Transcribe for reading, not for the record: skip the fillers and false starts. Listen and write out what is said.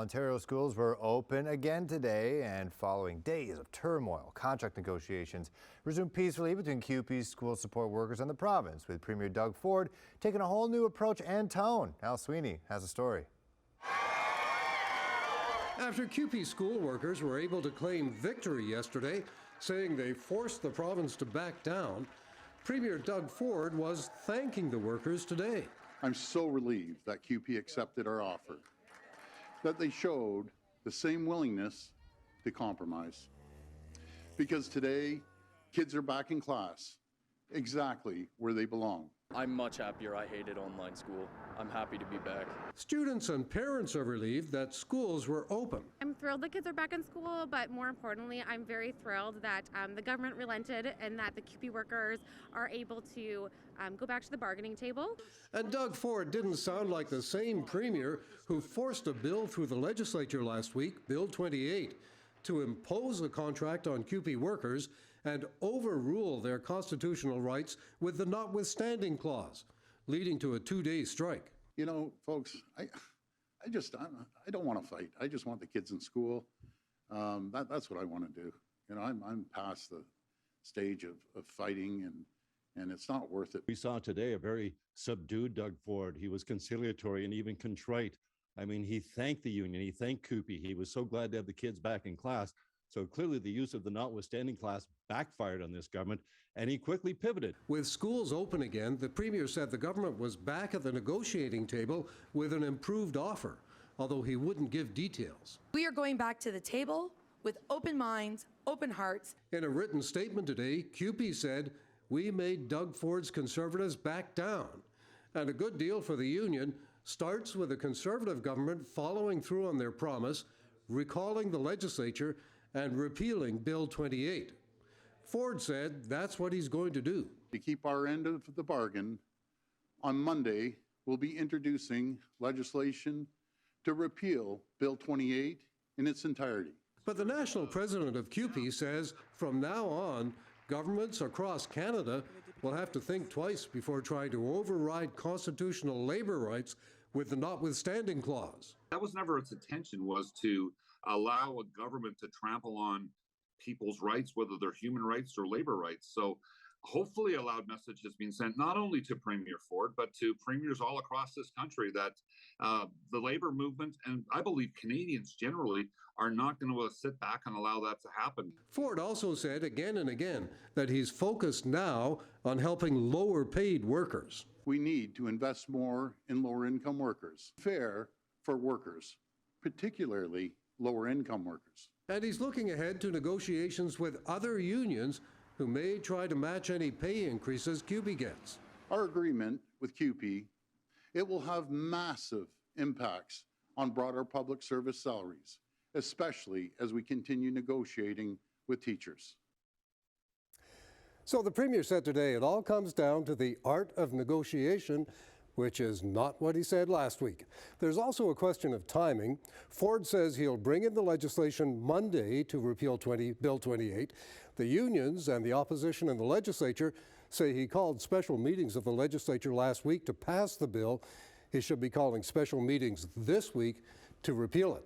Ontario schools were open again today, and following days of turmoil, contract negotiations resumed peacefully between CUPE's school support workers and the province, with Premier Doug Ford taking a whole new approach and tone. Al Sweeney has a story. After CUPE school workers were able to claim victory yesterday, saying they forced the province to back down, Premier Doug Ford was thanking the workers today. I'm so relieved that CUPE accepted our offer, that they showed the same willingness to compromise. Because today, kids are back in class, exactly where they belong. I'm much happier. I hated online school. I'm happy to be back. Students and parents are relieved that schools were open. I'm thrilled the kids are back in school, but more importantly, I'm very thrilled that the government relented and that the CUPE workers are able to go back to the bargaining table. And Doug Ford didn't sound like the same premier who forced a bill through the legislature last week, Bill 28, to impose a contract on CUPE workers and overrule their constitutional rights with the notwithstanding clause, leading to a 2-day strike. You know, folks, I don't want to fight. I just want the kids in school. That's what I want to do. You know, I'm past the stage of fighting, and it's not worth it. We saw today a very subdued Doug Ford. He was conciliatory and even contrite. I mean, he thanked the union. He thanked CUPE. He was so glad to have the kids back in class. So clearly the use of the notwithstanding class backfired on this government, and he quickly pivoted. With schools open again, the premier said the government was back at the negotiating table with an improved offer, although he wouldn't give details. We are going back to the table with open minds, open hearts. In a written statement today, CUPE said, "We made Doug Ford's Conservatives back down." And a good deal for the union starts with a Conservative government following through on their promise, recalling the legislature and repealing Bill 28. Ford said that's what he's going to do. To keep our end of the bargain, on Monday, we'll be introducing legislation to repeal Bill 28 in its entirety. But the national president of CUPE says from now on, governments across Canada will have to think twice before trying to override constitutional labor rights with the notwithstanding clause. That was never its intention, was to allow a government to trample on people's rights, whether they're human rights or labor rights. So hopefully a loud message has been sent not only to Premier Ford, but to premiers all across this country that the labor movement, and I believe Canadians generally, are not going to sit back and allow that to happen. Ford also said again and again that he's focused now on helping lower paid workers. We need to invest more in lower income workers, fair for workers, particularly lower income workers. And he's looking ahead to negotiations with other unions who may try to match any pay increases CUPE gets. Our agreement with CUPE, it will have massive impacts on broader public service salaries, especially as we continue negotiating with teachers. So the premier said today it all comes down to the art of negotiation, which is not what he said last week. There's also a question of timing. Ford says he'll bring in the legislation Monday to repeal Bill 28. The unions and the opposition in the legislature say he called special meetings of the legislature last week to pass the bill. He should be calling special meetings this week to repeal it.